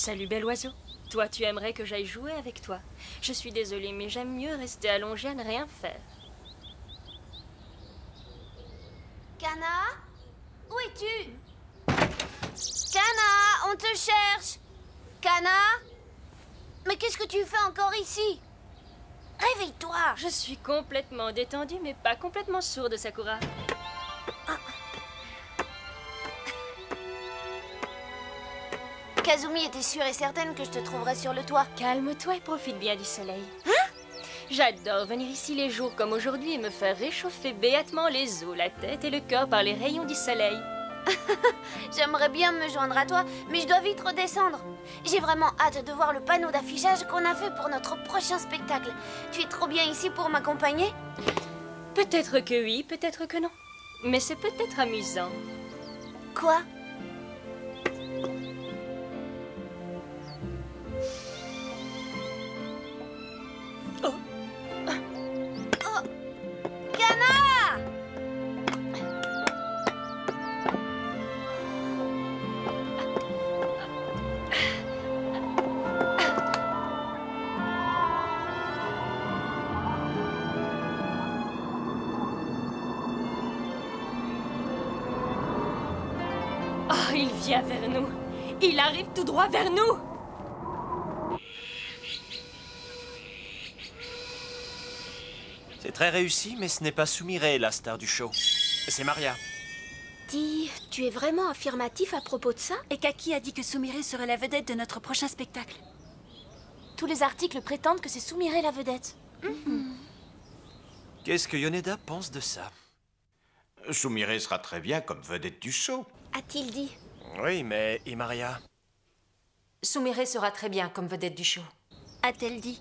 Salut, bel oiseau. Toi, tu aimerais que j'aille jouer avec toi. Je suis désolée, mais j'aime mieux rester allongée à ne rien faire. Kana? Où es-tu? Kana, on te cherche! Kana? Mais qu'est-ce que tu fais encore ici? Réveille-toi! Je suis complètement détendue, mais pas complètement sourde, Sakura. Kazumi était sûre et certaine que je te trouverais sur le toit. Calme-toi et profite bien du soleil. J'adore venir ici les jours comme aujourd'hui et me faire réchauffer béatement les os, la tête et le corps par les rayons du soleil. J'aimerais bien me joindre à toi, mais je dois vite redescendre. J'ai vraiment hâte de voir le panneau d'affichage qu'on a fait pour notre prochain spectacle. Tu es trop bien ici pour m'accompagner? Peut-être que oui, peut-être que non. Mais c'est peut-être amusant. Quoi? Oh, il vient vers nous. Il arrive tout droit vers nous. C'est très réussi, mais ce n'est pas Sumire, la star du show. C'est Maria. Dis, tu es vraiment affirmatif à propos de ça? Et Kaki a dit que Sumire serait la vedette de notre prochain spectacle. Tous les articles prétendent que c'est Sumire la vedette. Qu'est-ce que Yoneda pense de ça? Sumire sera très bien comme vedette du show. A-t-il dit? Oui, mais... et Maria? Sumire sera très bien comme vedette du show. A-t-elle dit?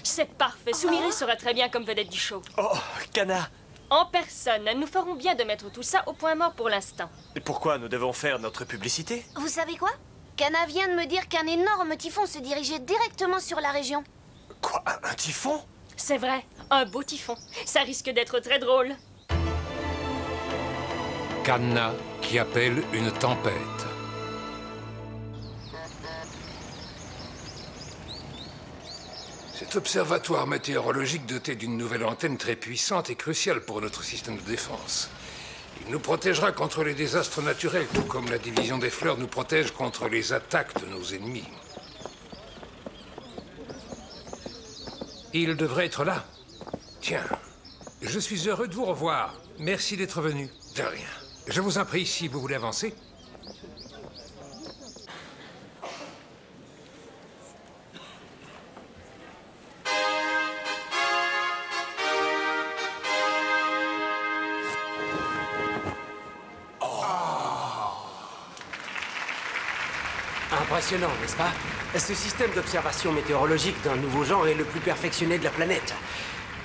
C'est parfait. Sumire sera très bien comme vedette du show. Oh, Kana! En personne, nous ferons bien de mettre tout ça au point mort pour l'instant. Et pourquoi nous devons faire notre publicité? Vous savez quoi? Kana vient de me dire qu'un énorme typhon se dirigeait directement sur la région. Quoi, un typhon? C'est vrai, un beau typhon. Ça risque d'être très drôle. Kanna qui appelle une tempête. Cet observatoire météorologique doté d'une nouvelle antenne très puissante est crucial pour notre système de défense. Il nous protégera contre les désastres naturels, tout comme la division des fleurs nous protège contre les attaques de nos ennemis. Il devrait être là. Tiens, je suis heureux de vous revoir. Merci d'être venu. De rien. Je vous en prie, si vous voulez avancer. Impressionnant, n'est-ce pas? Ce système d'observation météorologique d'un nouveau genre est le plus perfectionné de la planète.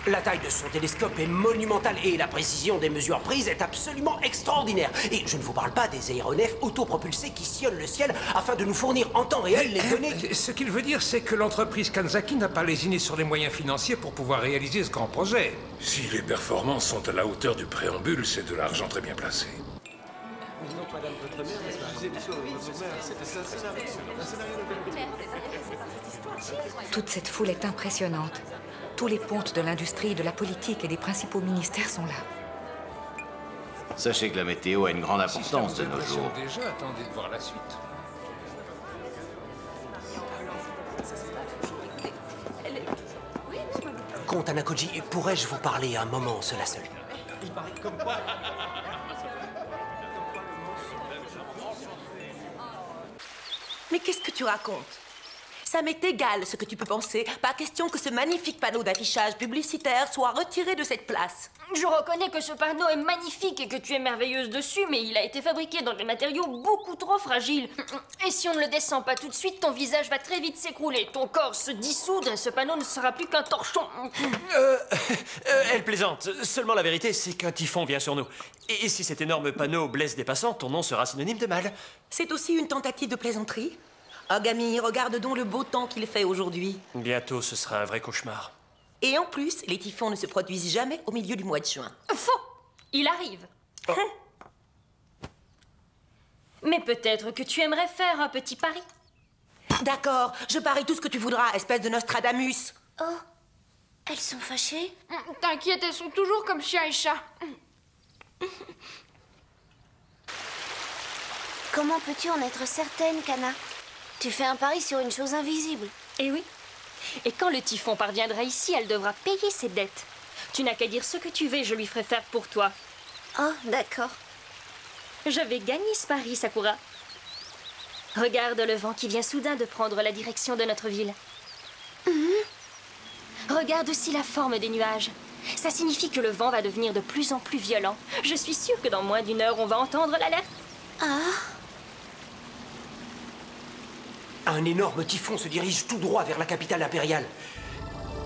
La taille de son télescope est monumentale et la précision des mesures prises est absolument extraordinaire. Et je ne vous parle pas des aéronefs autopropulsés qui sillonnent le ciel afin de nous fournir en temps réel les données... Ce qu'il veut dire, c'est que l'entreprise Kanzaki n'a pas lésiné sur les moyens financiers pour pouvoir réaliser ce grand projet. Si les performances sont à la hauteur du préambule, c'est de l'argent très bien placé. Toute cette foule est impressionnante. Tous les pontes de l'industrie, de la politique et des principaux ministères sont là. Sachez que la météo a une grande importance de nos jours. Déjà, attendez de voir la suite. Comte Anakoji, pourrais-je vous parler un moment, cela seul? Mais qu'est-ce que tu racontes? Ça m'est égal ce que tu peux penser. Pas question que ce magnifique panneau d'affichage publicitaire soit retiré de cette place. Je reconnais que ce panneau est magnifique et que tu es merveilleuse dessus, mais il a été fabriqué dans des matériaux beaucoup trop fragiles. Et si on ne le descend pas tout de suite, ton visage va très vite s'écrouler, ton corps se dissoudre et ce panneau ne sera plus qu'un torchon. Elle plaisante. Seulement la vérité, c'est qu'un typhon vient sur nous. Et si cet énorme panneau blesse des passants, ton nom sera synonyme de mal. C'est aussi une tentative de plaisanterie? Agami, regarde donc le beau temps qu'il fait aujourd'hui. Bientôt, ce sera un vrai cauchemar. Et en plus, les typhons ne se produisent jamais au milieu du mois de juin. Faux! Il arrive. Oh. Mais peut-être que tu aimerais faire un petit pari. D'accord, je parie tout ce que tu voudras, espèce de Nostradamus. Oh, elles sont fâchées? T'inquiète, elles sont toujours comme chien et chat. Comment peux-tu en être certaine, Kana? Tu fais un pari sur une chose invisible. Eh oui. Et quand le typhon parviendra ici, elle devra payer ses dettes. Tu n'as qu'à dire ce que tu veux, je lui ferai faire pour toi. Oh, d'accord. Je vais gagner ce pari, Sakura. Regarde le vent qui vient soudain de prendre la direction de notre ville. Regarde aussi la forme des nuages. Ça signifie que le vent va devenir de plus en plus violent. Je suis sûre que dans moins d'une heure, on va entendre l'alerte. Un énorme typhon se dirige tout droit vers la capitale impériale.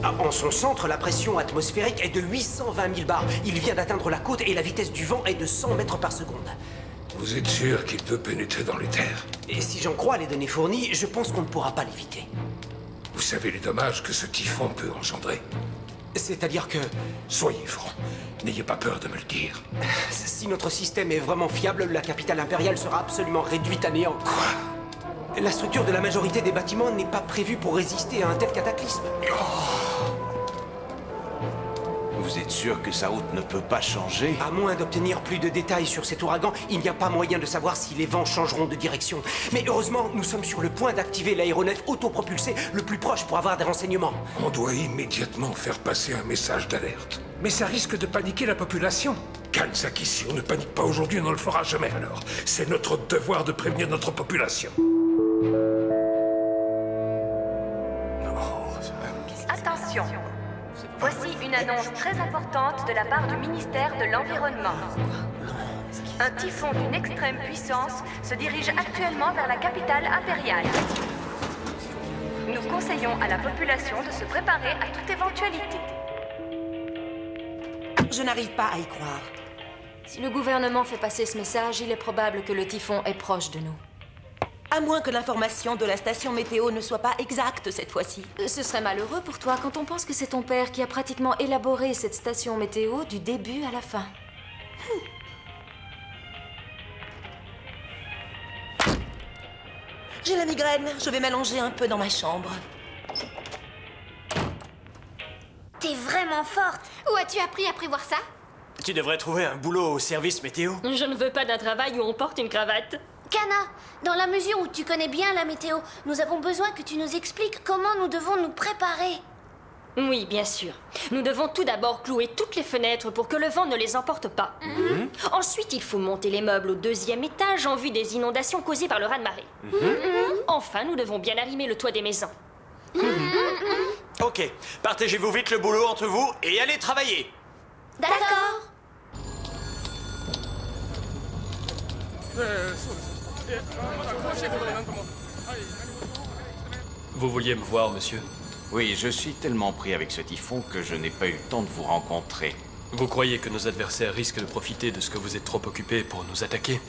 En son centre, la pression atmosphérique est de 820 000 bars. Il vient d'atteindre la côte et la vitesse du vent est de 100 mètres par seconde. Vous êtes sûr qu'il peut pénétrer dans les terres? Et si j'en crois les données fournies, je pense qu'on ne pourra pas l'éviter. Vous savez les dommages que ce typhon peut engendrer? C'est-à-dire que... Soyez franc, n'ayez pas peur de me le dire. Si notre système est vraiment fiable, la capitale impériale sera absolument réduite à néant. Quoi? La structure de la majorité des bâtiments n'est pas prévue pour résister à un tel cataclysme. Vous êtes sûr que sa route ne peut pas changer? À moins d'obtenir plus de détails sur cet ouragan, il n'y a pas moyen de savoir si les vents changeront de direction. Mais heureusement, nous sommes sur le point d'activer l'aéronef autopropulsé le plus proche pour avoir des renseignements. On doit immédiatement faire passer un message d'alerte. Mais ça risque de paniquer la population. Kanzaki, si on ne panique pas aujourd'hui, on ne le fera jamais alors. C'est notre devoir de prévenir notre population. Attention. Voici une annonce très importante de la part du ministère de l'Environnement. Un typhon d'une extrême puissance se dirige actuellement vers la capitale impériale. Nous conseillons à la population de se préparer à toute éventualité. Je n'arrive pas à y croire. Si le gouvernement fait passer ce message, il est probable que le typhon est proche de nous. À moins que l'information de la station météo ne soit pas exacte cette fois-ci. Ce serait malheureux pour toi quand on pense que c'est ton père qui a pratiquement élaboré cette station météo du début à la fin. J'ai la migraine, je vais m'allonger un peu dans ma chambre. T'es vraiment forte. Où as-tu appris à prévoir ça? Tu devrais trouver un boulot au service météo. Je ne veux pas d'un travail où on porte une cravate. Kana, dans la mesure où tu connais bien la météo, nous avons besoin que tu nous expliques comment nous devons nous préparer. Oui, bien sûr. Nous devons tout d'abord clouer toutes les fenêtres pour que le vent ne les emporte pas. Ensuite, il faut monter les meubles au 2e étage en vue des inondations causées par le raz-de-marée. Enfin, nous devons bien arrimer le toit des maisons. Ok, partagez-vous vite le boulot entre vous et allez travailler. D'accord. Vous vouliez me voir, monsieur? Oui, je suis tellement pris avec ce typhon que je n'ai pas eu le temps de vous rencontrer. Vous croyez que nos adversaires risquent de profiter de ce que vous êtes trop occupés pour nous attaquer?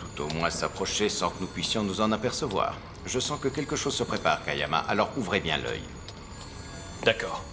Tout au moins s'approcher sans que nous puissions nous en apercevoir. Je sens que quelque chose se prépare, Kayama, alors ouvrez bien l'œil. D'accord.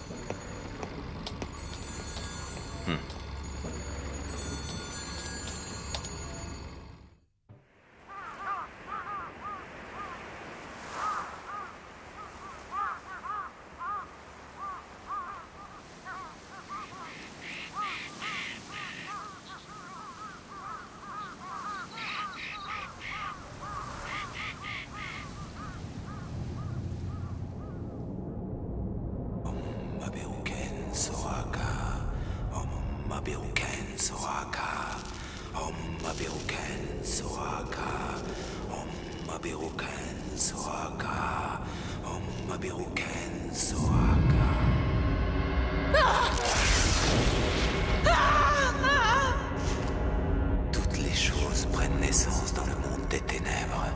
Toutes les choses prennent naissance dans le monde des ténèbres.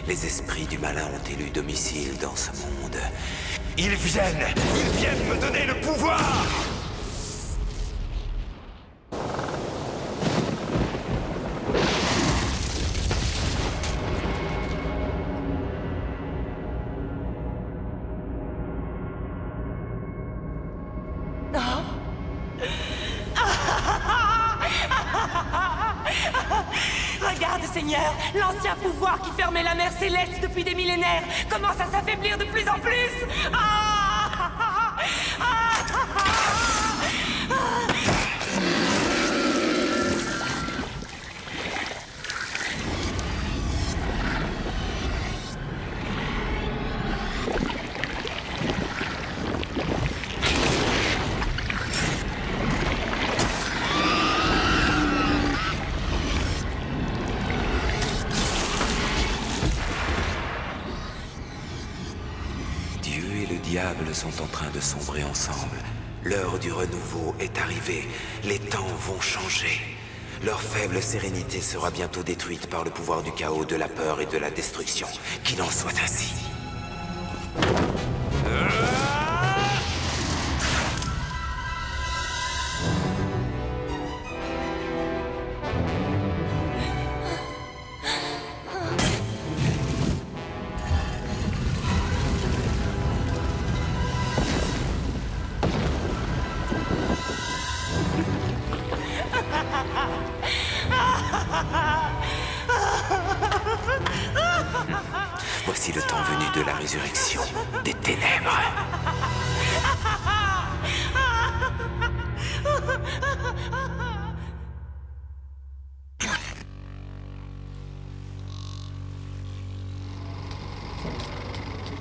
Les esprits du malin ont élu domicile dans ce monde. Ils viennent me donner le pouvoir! Regarde, Seigneur, l'ancien pouvoir qui fermait la mer céleste depuis des millénaires commence à s'affaiblir de plus en plus. Les diables sont en train de sombrer ensemble. L'heure du renouveau est arrivée. Les temps vont changer. Leur faible sérénité sera bientôt détruite par le pouvoir du chaos, de la peur et de la destruction. Qu'il en soit ainsi. Voici le temps venu de la résurrection des ténèbres.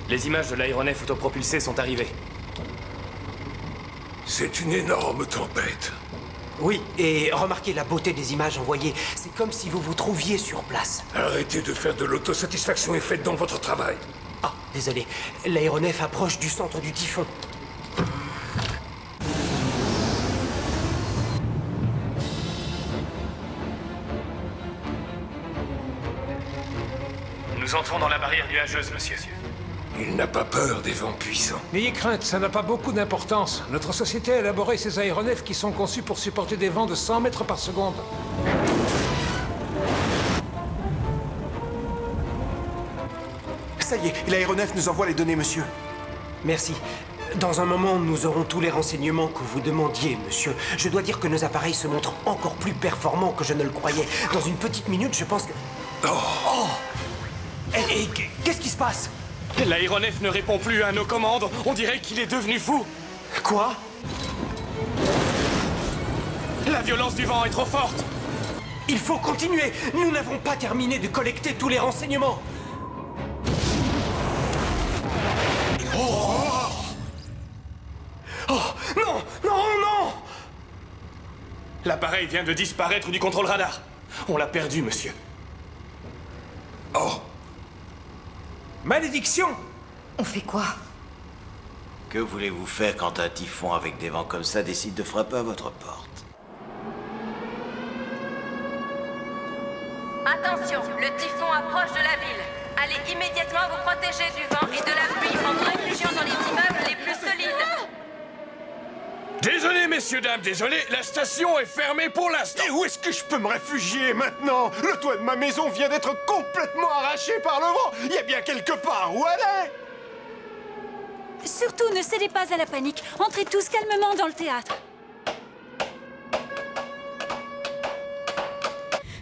Les images de l'aéronef autopropulsé sont arrivées. C'est une énorme tempête. Oui, et remarquez la beauté des images envoyées. C'est comme si vous vous trouviez sur place. Arrêtez de faire de l'autosatisfaction et faites donc votre travail. Ah, désolé. L'aéronef approche du centre du typhon. Nous entrons dans la barrière nuageuse, monsieur. Il n'a pas peur des vents puissants. N'ayez crainte, ça n'a pas beaucoup d'importance. Notre société a élaboré ces aéronefs qui sont conçus pour supporter des vents de 100 mètres par seconde. Ça y est, l'aéronef nous envoie les données, monsieur. Merci. Dans un moment, nous aurons tous les renseignements que vous demandiez, monsieur. Je dois dire que nos appareils se montrent encore plus performants que je ne le croyais. Dans une petite minute, je pense que... Oh! Et qu'est-ce qui se passe? L'aéronef ne répond plus à nos commandes. On dirait qu'il est devenu fou. Quoi? La violence du vent est trop forte. Il faut continuer. Nous n'avons pas terminé de collecter tous les renseignements. Oh! Oh! Non! Non! Non! L'appareil vient de disparaître du contrôle radar. On l'a perdu, monsieur. Oh! Malédiction! On fait quoi? Que voulez-vous faire quand un typhon avec des vents comme ça décide de frapper à votre porte? Attention, le typhon approche de la ville. Allez immédiatement vous protéger du vent et de la pluie en vous réfugiant dans les immeubles les plus solides. Désolé, messieurs, dames, désolé, la station est fermée pour l'instant. Et où est-ce que je peux me réfugier maintenant? Le toit de ma maison vient d'être complètement arraché par le vent. Il y a bien quelque part où aller. Surtout, ne cédez pas à la panique. Entrez tous calmement dans le théâtre.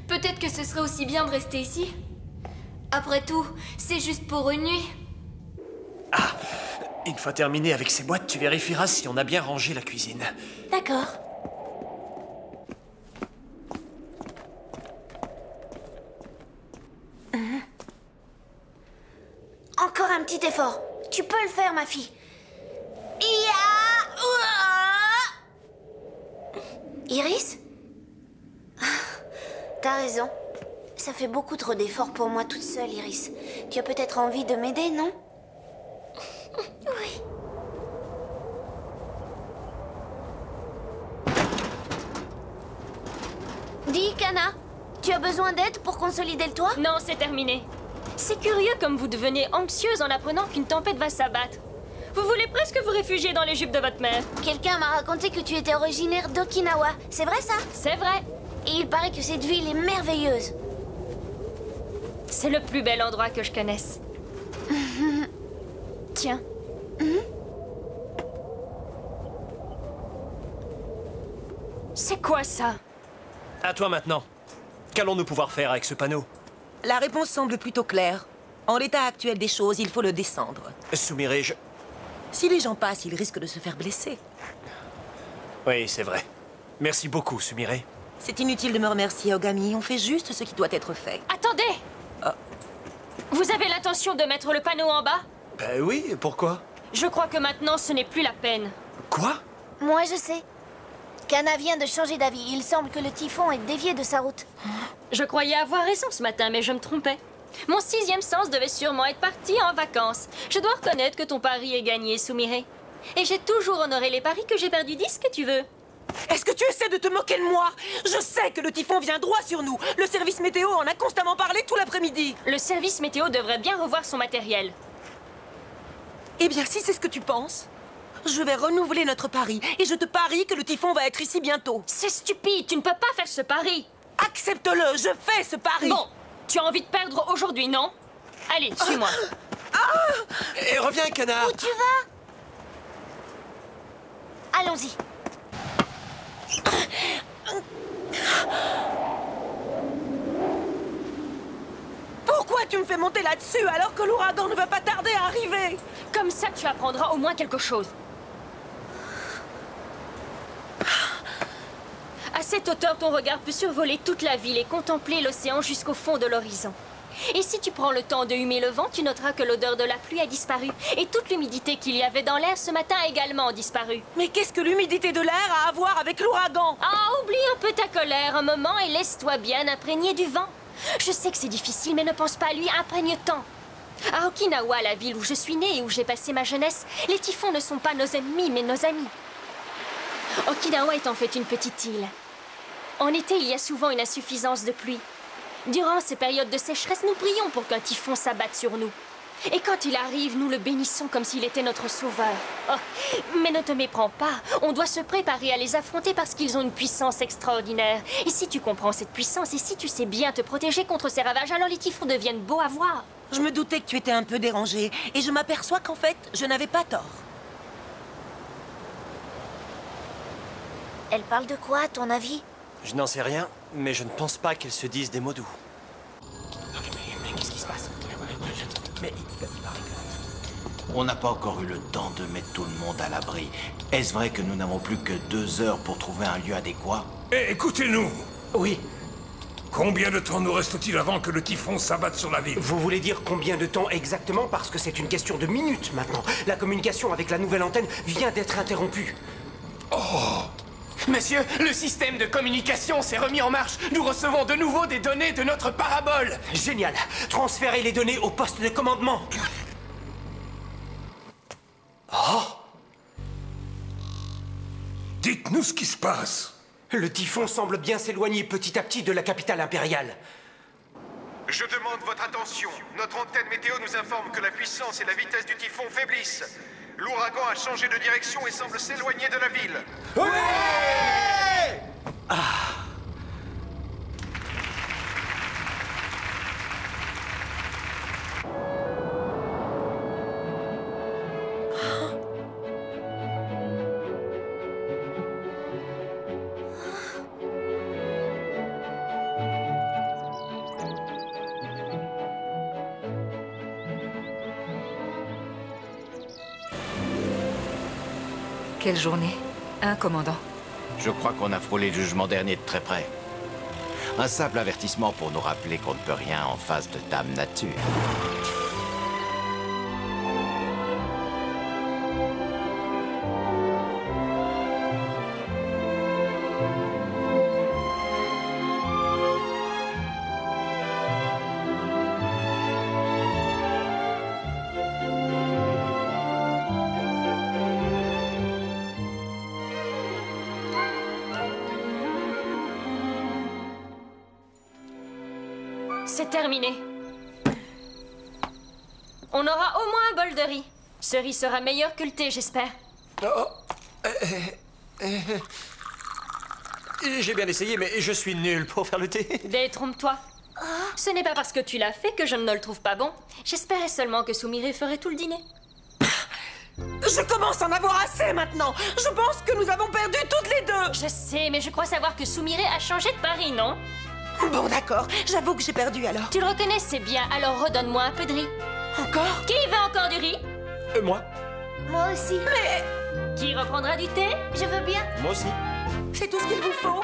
Peut-être que ce serait aussi bien de rester ici. Après tout, c'est juste pour une nuit. Ah! Une fois terminé avec ces boîtes, tu vérifieras si on a bien rangé la cuisine. D'accord. Encore un petit effort. Tu peux le faire, ma fille. Iris? T'as raison. Ça fait beaucoup trop d'efforts pour moi toute seule, Iris. Tu as peut-être envie de m'aider, non? Oui. Dis, Kana, tu as besoin d'aide pour consolider le toit? Non, c'est terminé. C'est curieux comme vous devenez anxieuse en apprenant qu'une tempête va s'abattre. Vous voulez presque vous réfugier dans les jupes de votre mère. Quelqu'un m'a raconté que tu étais originaire d'Okinawa. C'est vrai, ça? C'est vrai. Et il paraît que cette ville est merveilleuse. C'est le plus bel endroit que je connaisse. Tiens. C'est quoi ça? À toi maintenant. Qu'allons-nous pouvoir faire avec ce panneau? La réponse semble plutôt claire. En l'état actuel des choses, il faut le descendre. Sumire, Si les gens passent, ils risquent de se faire blesser. Oui, c'est vrai. Merci beaucoup, Sumire. C'est inutile de me remercier, Ogami. On fait juste ce qui doit être fait. Attendez! Vous avez l'intention de mettre le panneau en bas? Ben oui, pourquoi? Je crois que maintenant, ce n'est plus la peine. Quoi? Moi, je sais. Kana vient de changer d'avis. Il semble que le typhon est dévié de sa route. Je croyais avoir raison ce matin, mais je me trompais. Mon 6e sens devait sûrement être parti en vacances. Je dois reconnaître que ton pari est gagné, Sumire. Et j'ai toujours honoré les paris que j'ai perdus. Dis ce que tu veux. Est-ce que tu essaies de te moquer de moi? Je sais que le typhon vient droit sur nous. Le service météo en a constamment parlé tout l'après-midi. Le service météo devrait bien revoir son matériel. Eh bien, si c'est ce que tu penses, je vais renouveler notre pari. Et je te parie que le typhon va être ici bientôt. C'est stupide, tu ne peux pas faire ce pari. Accepte-le, je fais ce pari. Bon, tu as envie de perdre aujourd'hui, non? Allez, suis-moi. Et reviens, canard. Où tu vas? Allons-y. Pourquoi tu me fais monter là-dessus alors que l'ouragan ne va pas tarder à arriver? Comme ça, tu apprendras au moins quelque chose. À cette hauteur, ton regard peut survoler toute la ville et contempler l'océan jusqu'au fond de l'horizon. Et si tu prends le temps de humer le vent, tu noteras que l'odeur de la pluie a disparu. Et toute l'humidité qu'il y avait dans l'air ce matin a également disparu. Mais qu'est-ce que l'humidité de l'air a à voir avec l'ouragan? Ah, oublie un peu ta colère un moment et laisse-toi bien imprégner du vent. Je sais que c'est difficile, mais ne pense pas à lui, imprègne-t'en. À Okinawa, la ville où je suis née et où j'ai passé ma jeunesse, les typhons ne sont pas nos ennemis, mais nos amis. Okinawa est en fait une petite île. En été, il y a souvent une insuffisance de pluie. Durant ces périodes de sécheresse, nous prions pour qu'un typhon s'abatte sur nous. Et quand il arrive, nous le bénissons comme s'il était notre sauveur. Oh, mais ne te méprends pas, on doit se préparer à les affronter parce qu'ils ont une puissance extraordinaire. Et si tu comprends cette puissance et si tu sais bien te protéger contre ces ravages, alors les typhons deviennent beaux à voir. Je me doutais que tu étais un peu dérangée et je m'aperçois qu'en fait, je n'avais pas tort. Elle parle de quoi, à ton avis? Je n'en sais rien, mais je ne pense pas qu'elles se disent des mots doux. Mais qu'est-ce qui se passe? Mais On n'a pas encore eu le temps de mettre tout le monde à l'abri. Est-ce vrai que nous n'avons plus que 2 heures pour trouver un lieu adéquat? Eh, écoutez-nous! Oui. Combien de temps nous reste-t-il avant que le typhon s'abatte sur la ville? Vous voulez dire combien de temps exactement? Parce que c'est une question de minutes maintenant. La communication avec la nouvelle antenne vient d'être interrompue. Oh! Monsieur, le système de communication s'est remis en marche. Nous recevons de nouveau des données de notre parabole. Génial. Transférez les données au poste de commandement. Oh! Dites-nous ce qui se passe. Le typhon semble bien s'éloigner petit à petit de la capitale impériale. Je demande votre attention. Notre antenne météo nous informe que la puissance et la vitesse du typhon faiblissent. L'ouragan a changé de direction et semble s'éloigner de la ville. Ouais! Ah. Quelle journée, hein, commandant? Je crois qu'on a frôlé le jugement dernier de très près. Un simple avertissement pour nous rappeler qu'on ne peut rien en face de Dame Nature. C'est terminé. On aura au moins un bol de riz. Ce riz sera meilleur que le thé, j'espère. J'ai bien essayé, mais je suis nul pour faire le thé. Détrompe-toi. Ce n'est pas parce que tu l'as fait que je ne le trouve pas bon. J'espérais seulement que Sumire ferait tout le dîner. Je commence à en avoir assez maintenant. Je pense que nous avons perdu toutes les deux. Je sais, mais je crois savoir que Sumire a changé de pari, non? Bon, d'accord. J'avoue que j'ai perdu alors. Tu le reconnais, c'est bien. Alors redonne-moi un peu de riz. Encore? Qui veut encore du riz? Moi. Moi aussi. Mais... Qui reprendra du thé? Je veux bien. Moi aussi. C'est tout ce qu'il vous faut?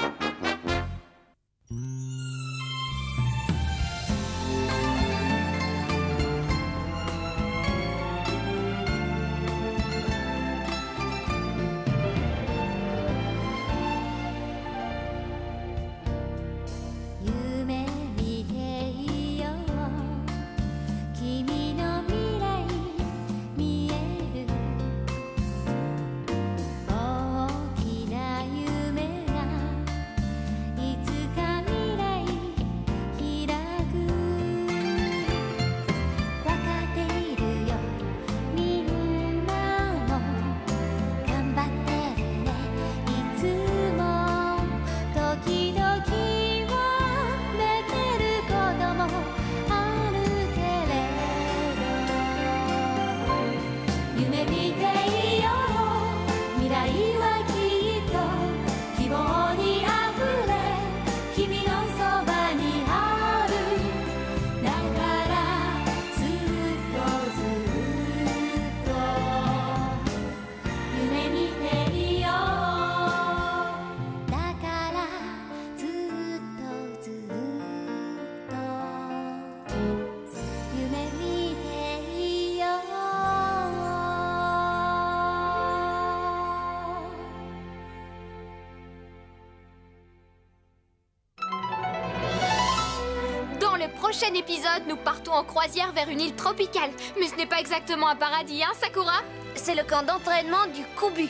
Prochain épisode, nous partons en croisière vers une île tropicale. Mais ce n'est pas exactement un paradis, hein, Sakura? C'est le camp d'entraînement du Kubu.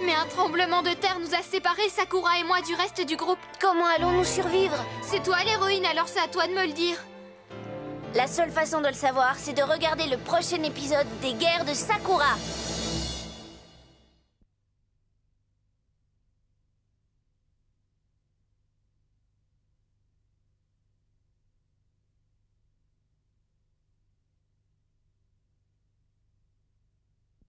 Mais un tremblement de terre nous a séparés, Sakura et moi, du reste du groupe. Comment allons-nous survivre? C'est toi l'héroïne, alors c'est à toi de me le dire. La seule façon de le savoir, c'est de regarder le prochain épisode des Guerres de Sakura.